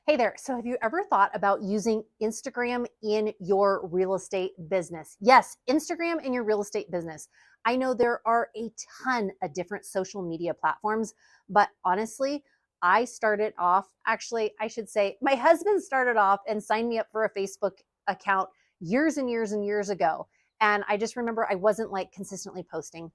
Hey there. So, have you ever thought about using Instagram in your real estate business? Yes, Instagram in your real estate business. I know there are a ton of different social media platforms, but honestly, I started off, actually, I should say, my husband started off and signed me up for a Facebook account years and years and years ago. And I just remember I wasn't like consistently posting.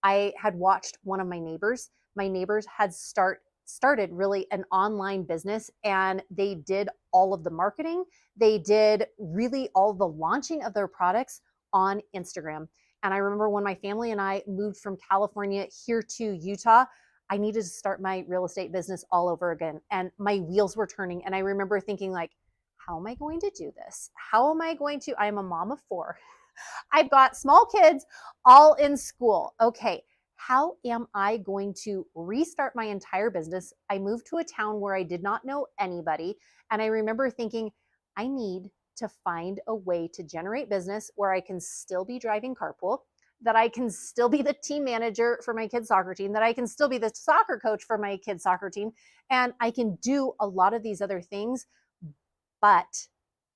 I had watched one of my neighbors. My neighbors had started really an online business, and they did all of the marketing. They did really all the launching of their products on Instagram. And I remember when my family and I moved from California here to Utah, I needed to start my real estate business all over again. And my wheels were turning. And I remember thinking like, how am I going to do this? How am I going to? I am a mom of four. I've got small kids all in school. Okay, how am I going to restart my entire business? I moved to a town where I did not know anybody. And I remember thinking, I need to find a way to generate business where I can still be driving carpool, that I can still be the team manager for my kids' soccer team, that I can still be the soccer coach for my kids' soccer team. And I can do a lot of these other things, but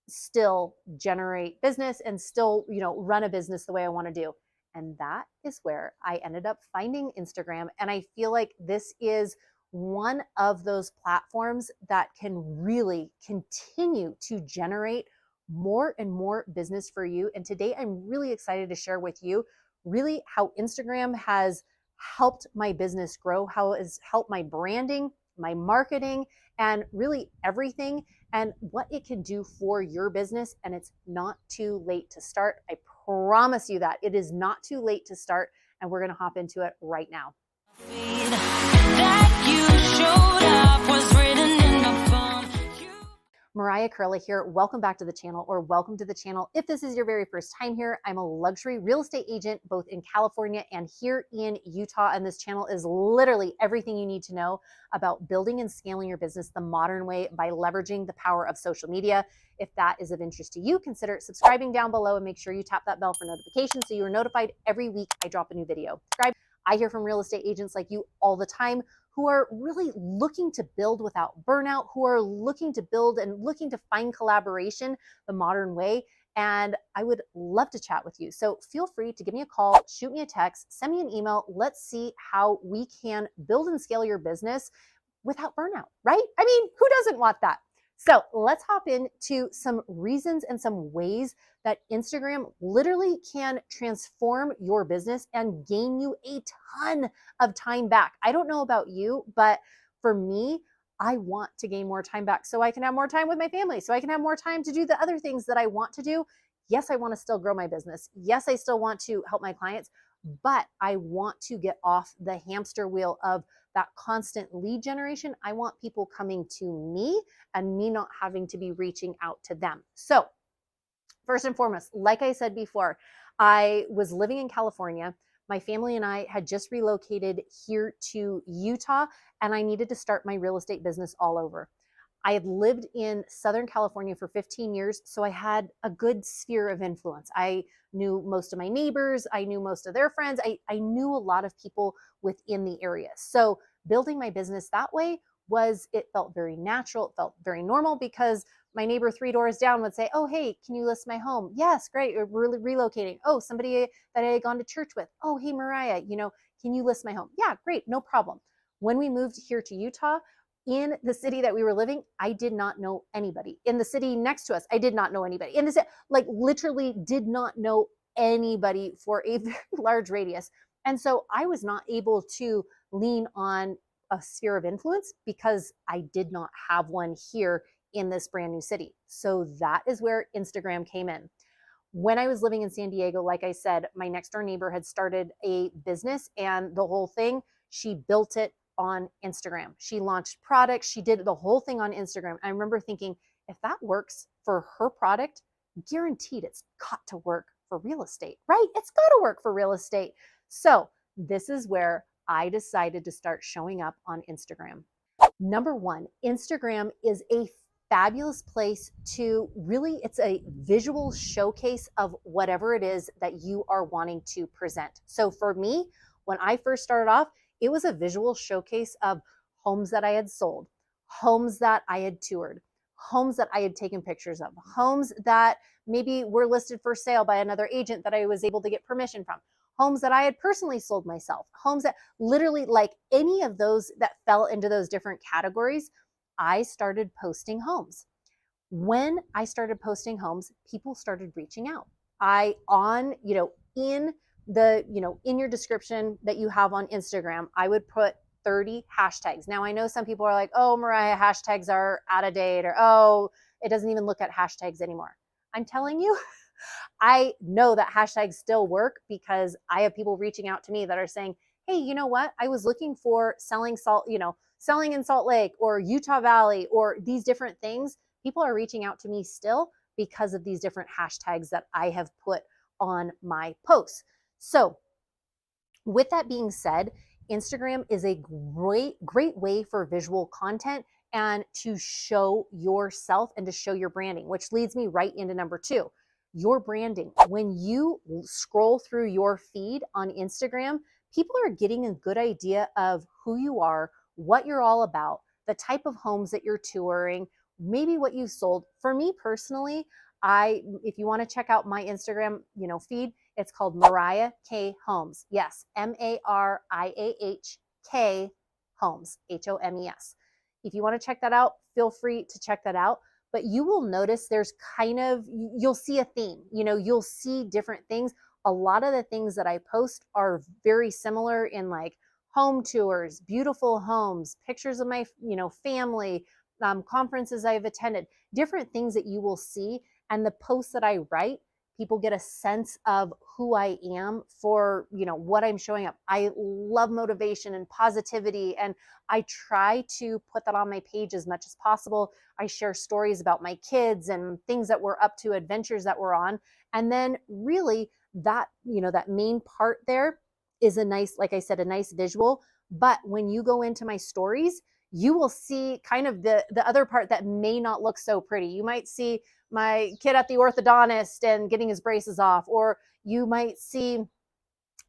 still generate business and still, run a business the way I want to do. And that is where I ended up finding Instagram. And I feel like this is one of those platforms that can really continue to generate more and more business for you. And today I'm really excited to share with you really how Instagram has helped my business grow, how it has helped my branding, my marketing, and really everything, and what it can do for your business. And it's not too late to start. I promise you that it is not too late to start. And we're going to hop into it right now. Mariah Koehle here. Welcome back to the channel, or welcome to the channel. If this is your very first time here, I'm a luxury real estate agent both in California and here in Utah. And this channel is literally everything you need to know about building and scaling your business the modern way by leveraging the power of social media. If that is of interest to you, consider subscribing down below and make sure you tap that bell for notifications so you are notified every week I drop a new video. I hear from real estate agents like you all the time who are really looking to build without burnout, who are looking to build and looking to find collaboration the modern way. And I would love to chat with you. So feel free to give me a call, shoot me a text, send me an email. Let's see how we can build and scale your business without burnout, right? I mean, who doesn't want that? So let's hop into some reasons and some ways that Instagram literally can transform your business and gain you a ton of time back. I don't know about you, but for me, I want to gain more time back so I can have more time with my family, so I can have more time to do the other things that I want to do. Yes, I want to still grow my business. Yes, I still want to help my clients, but I want to get off the hamster wheel of that constant lead generation. I want people coming to me and me not having to be reaching out to them. So, first and foremost, like I said before, I was living in California. My family and I had just relocated here to Utah, and I needed to start my real estate business all over. I had lived in Southern California for 15 years, so I had a good sphere of influence. I knew most of my neighbors. I knew most of their friends. I knew a lot of people within the area. So building my business that way it felt very natural. It felt very normal because my neighbor 3 doors down would say, oh, hey, can you list my home? Yes, great. We're relocating. Oh, somebody that I had gone to church with. Oh, hey, Mariah, can you list my home? Yeah, great. No problem. When we moved here to Utah, in the city that we were living, I did not know anybody. In the city next to us, I did not know anybody. In the city, like literally did not know anybody for a very large radius. And so I was not able to lean on a sphere of influence because I did not have one here in this brand new city. So that is where Instagram came in. When I was living in San Diego, like I said, my next door neighbor had started a business, and the whole thing, she built it on Instagram. She launched products. She did the whole thing on Instagram. I remember thinking, if that works for her product, guaranteed it's got to work for real estate, right? It's got to work for real estate. So this is where I decided to start showing up on Instagram. Number one, Instagram is a fabulous place to really, it's a visual showcase of whatever it is that you are wanting to present. So for me, when I first started off, it was a visual showcase of homes that I had sold, homes that I had toured, homes that I had taken pictures of, homes that maybe were listed for sale by another agent that I was able to get permission from, homes that I had personally sold myself, homes that literally, like any of those that fell into those different categories, I started posting homes. When I started posting homes, people started reaching out. I on, in in your description that you have on Instagram, I would put 30 hashtags. Now I know some people are like, "Oh, Mariah, hashtags are out of date," or "Oh, it doesn't even look at hashtags anymore." I'm telling you, I know that hashtags still work because I have people reaching out to me that are saying, "Hey, you know what? I was looking for selling salt, selling in Salt Lake or Utah Valley or these different things." People are reaching out to me still because of these different hashtags that I have put on my posts. So, with that being said, Instagram is a great way for visual content and to show yourself and to show your branding, which leads me right into number 2, your branding. When you scroll through your feed on Instagram, people are getting a good idea of who you are, what you're all about, the type of homes that you're touring, maybe what you sold. For me personally, if you want to check out my Instagram, feed, it's called Mariah K Homes. Yes, Mariah Homes, Homes. If you want to check that out, feel free to check that out. But you will notice there's you'll see a theme. You'll see different things. A lot of the things that I post are very similar in like home tours, beautiful homes, pictures of my, family, conferences I've attended, different things that you will see. And the posts that I write, people get a sense of who I am for, what I'm showing up. I love motivation and positivity, and I try to put that on my page as much as possible. I share stories about my kids and things that we're up to, adventures that we're on. And then really that, that main part there is a nice, like I said, a nice visual. But when you go into my stories, you will see kind of the other part that may not look so pretty. You might see my kid at the orthodontist and getting his braces off, or you might see,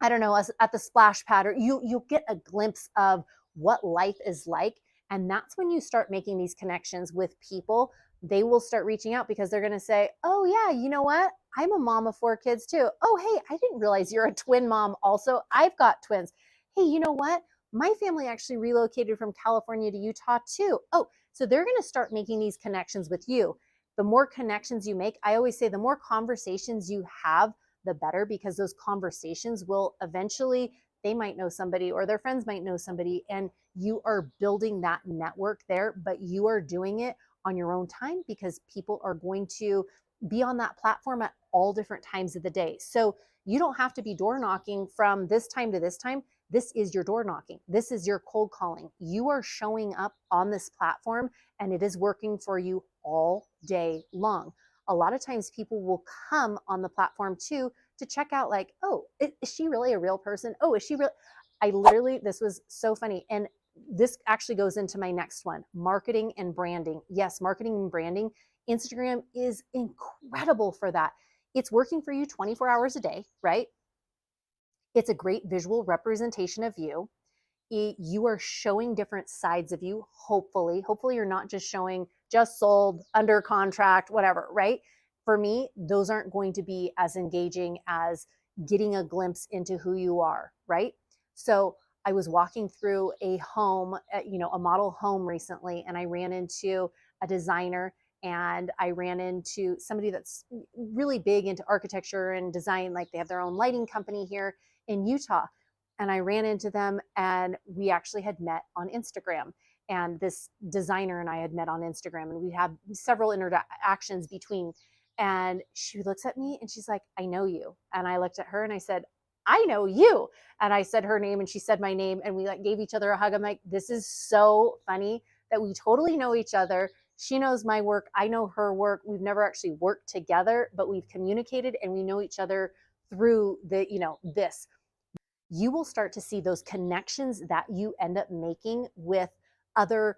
I don't know, us at the splash pad, or you'll get a glimpse of what life is like. And that's when you start making these connections with people. They will start reaching out because they're going to say, "Oh yeah, you know what? I'm a mom of 4 kids too. Oh, hey, I didn't realize you're a twin mom also. I've got twins. Hey, you know what? My family actually relocated from California to Utah too." Oh, so they're going to start making these connections with you. The more connections you make, I always say the more conversations you have, the better, because those conversations will eventually, they might know somebody or their friends might know somebody, and you are building that network there. But you are doing it on your own time because people are going to be on that platform at all different times of the day. So you don't have to be door knocking from this time to this time. This is your door knocking. This is your cold calling. You are showing up on this platform and it is working for you all day long. A lot of times people will come on the platform too to check out, like, "Oh, is she really a real person? Oh, is she real?" I literally, this was so funny. And this actually goes into my next one, marketing and branding. Yes, marketing and branding. Instagram is incredible for that. It's working for you 24 hours a day, right? It's a great visual representation of you. You are showing different sides of you. Hopefully you're not just showing just sold, under contract, whatever, right? For me, those aren't going to be as engaging as getting a glimpse into who you are, right? So I was walking through a home, a model home recently, and I ran into a designer, and I ran into somebody that's really big into architecture and design. Like, they have their own lighting company here in Utah. And I ran into them, and we actually had met on Instagram. And this designer and I had met on Instagram, and we had several interactions between. And she looks at me and she's like, "I know you." And I looked at her and I said, "I know you." And I said her name and she said my name, and we like gave each other a hug. I'm like, this is so funny that we totally know each other. She knows my work, I know her work. We've never actually worked together, but we've communicated and we know each other through this. You will start to see those connections that you end up making with other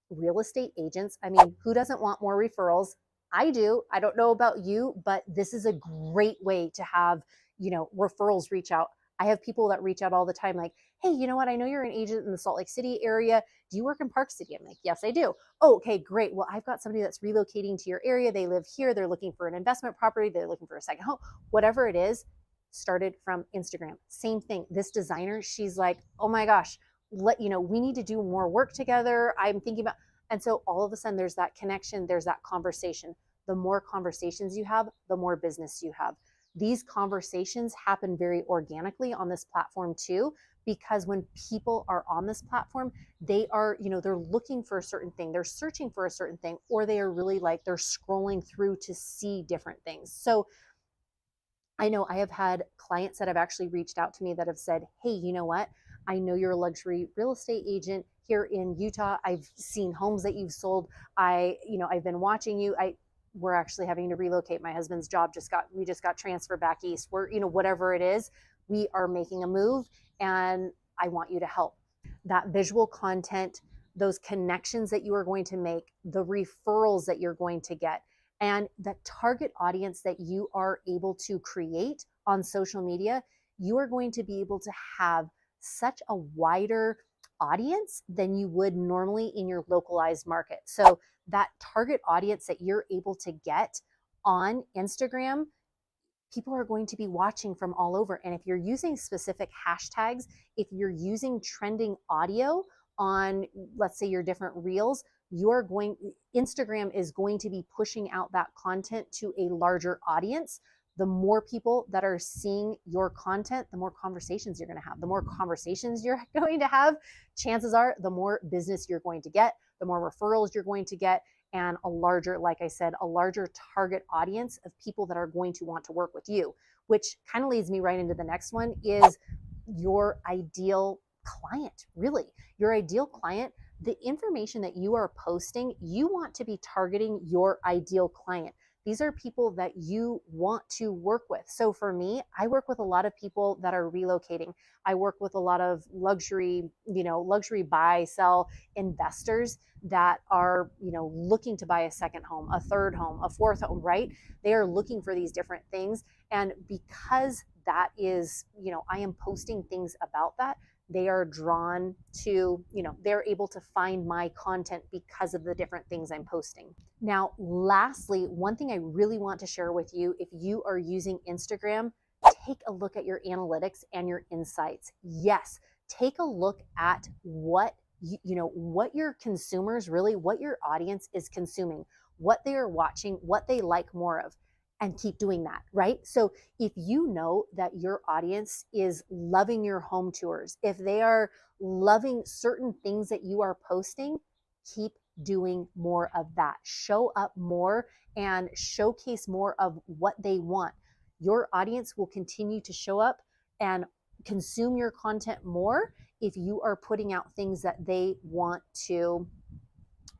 real estate agents. I mean, who doesn't want more referrals? I do. I don't know about you, but this is a great way to have, referrals reach out. I have people that reach out all the time like, "Hey, you know what? I know you're an agent in the Salt Lake City area. do you work in Park City? I'm like, yes, I do. Oh, okay, great. Well, I've got somebody that's relocating to your area. They live here. They're looking for an investment property. They're looking for a second home, whatever it is. Started from Instagram. Same thing. This designer, she's like, oh my gosh, we need to do more work together. I'm thinking about, and so all of a sudden there's that connection, there's that conversation. The more conversations you have, the more business you have. These conversations happen very organically on this platform too, because when people are on this platform, they are, they're looking for a certain thing, they're searching for a certain thing, or they are really like, they're scrolling through to see different things. So I know I have had clients that have actually reached out to me that have said, hey, you know what? I know you're a luxury real estate agent here in Utah. I've seen homes that you've sold. I've been watching you. We're actually having to relocate. My husband's job we just got transferred back east. We're, whatever it is, we are making a move and I want you to help. That visual content, those connections that you are going to make, the referrals that you're going to get, and the target audience that you are able to create on social media, you are going to be able to have such a wider audience than you would normally in your localized market. So that target audience that you're able to get on Instagram, people are going to be watching from all over. And if you're using specific hashtags, if you're using trending audio on, let's say, your different reels, Instagram is going to be pushing out that content to a larger audience. The more people that are seeing your content, the more conversations you're going to have. The more conversations you're going to have, chances are the more business you're going to get, the more referrals you're going to get, and a larger, like I said, a larger target audience of people that are going to want to work with you, which kind of leads me right into the next one is your ideal client. Really, your ideal client, the information that you are posting, you want to be targeting your ideal client. These are people that you want to work with. So for me, I work with a lot of people that are relocating. I work with a lot of luxury buy, sell investors that are, looking to buy a second home, a third home, a fourth home, right? They are looking for these different things. And because that is, I am posting things about that, they are drawn to, they're able to find my content because of the different things I'm posting. Now, lastly, one thing I really want to share with you, if you are using Instagram, take a look at your analytics and your insights. Yes, take a look at what what your consumers really, what your audience is consuming, what they are watching, what they like more of, and keep doing that, right? So if you know that your audience is loving your home tours, if they are loving certain things that you are posting, keep doing more of that. Show up more and showcase more of what they want. Your audience will continue to show up and consume your content more if you are putting out things that they want to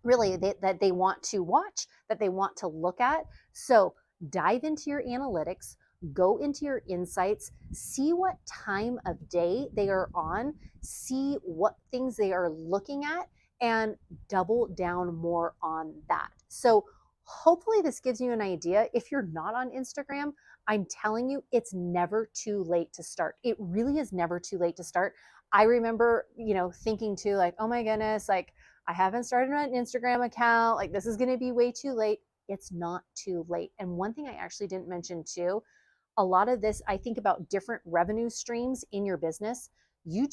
that they want to watch, that they want to look at. So dive into your analytics, go into your insights, see what time of day they are on, see what things they are looking at, and double down more on that. So hopefully this gives you an idea. If you're not on Instagram, I'm telling you, it's never too late to start. It really is never too late to start. I remember, thinking too, like, oh my goodness, like I haven't started an Instagram account. Like this is going to be way too late. It's not too late. And one thing I actually didn't mention too, a lot of this, I think about different revenue streams in your business. You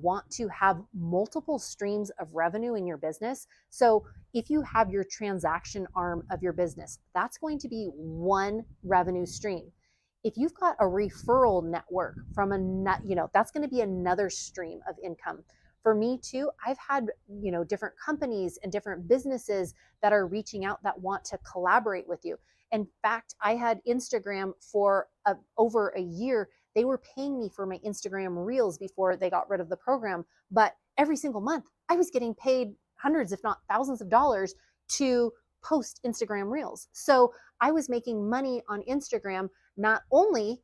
want to have multiple streams of revenue in your business. So if you have your transaction arm of your business, that's going to be one revenue stream. If you've got a referral network from that's going to be another stream of income. For me too, I've had, different companies and different businesses that are reaching out that want to collaborate with you. In fact, I had Instagram for over a year. They were paying me for my Instagram reels before they got rid of the program. But every single month, I was getting paid hundreds, if not thousands of dollars to post Instagram reels. So I was making money on Instagram, not only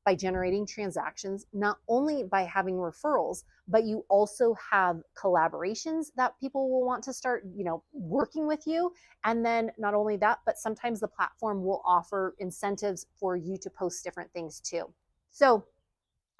by generating transactions, not only by having referrals, but you also have collaborations that people will want to start, working with you. And then not only that, but sometimes the platform will offer incentives for you to post different things too. So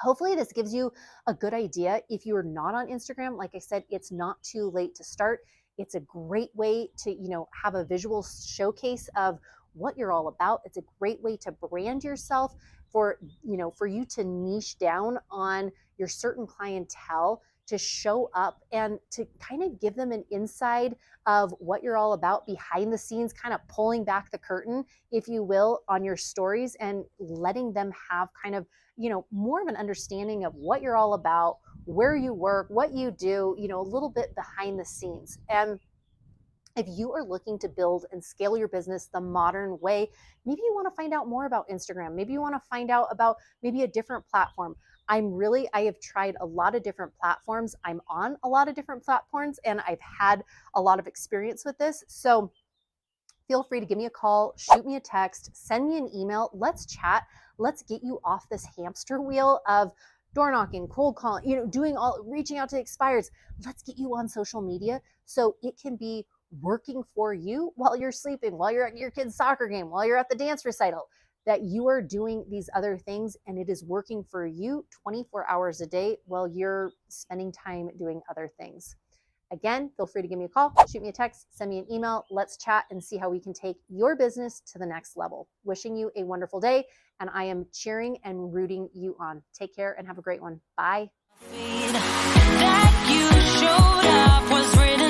Hopefully this gives you a good idea. If you're not on Instagram, like I said, it's not too late to start. It's a great way to, have a visual showcase of what you're all about. It's a great way to brand yourself for you to niche down on your certain clientele, to show up and to kind of give them an inside of what you're all about behind the scenes, kind of pulling back the curtain, if you will, on your stories, and letting them have kind of more of an understanding of what you're all about, where you work, what you do, a little bit behind the scenes. And if you are looking to build and scale your business the modern way, maybe you want to find out more about Instagram. Maybe you want to find out about maybe a different platform. I have tried a lot of different platforms. I'm on a lot of different platforms and I've had a lot of experience with this. So feel free to give me a call, shoot me a text, send me an email. Let's chat. Let's get you off this hamster wheel of door knocking, cold calling, reaching out to expireds. Let's get you on social media so it can be working for you while you're sleeping, while you're at your kid's soccer game, while you're at the dance recital, that you are doing these other things and it is working for you 24 hours a day while you're spending time doing other things. Again, feel free to give me a call, shoot me a text, send me an email. Let's chat and see how we can take your business to the next level. Wishing you a wonderful day, and I am cheering and rooting you on. Take care and have a great one. Bye. That you showed up was written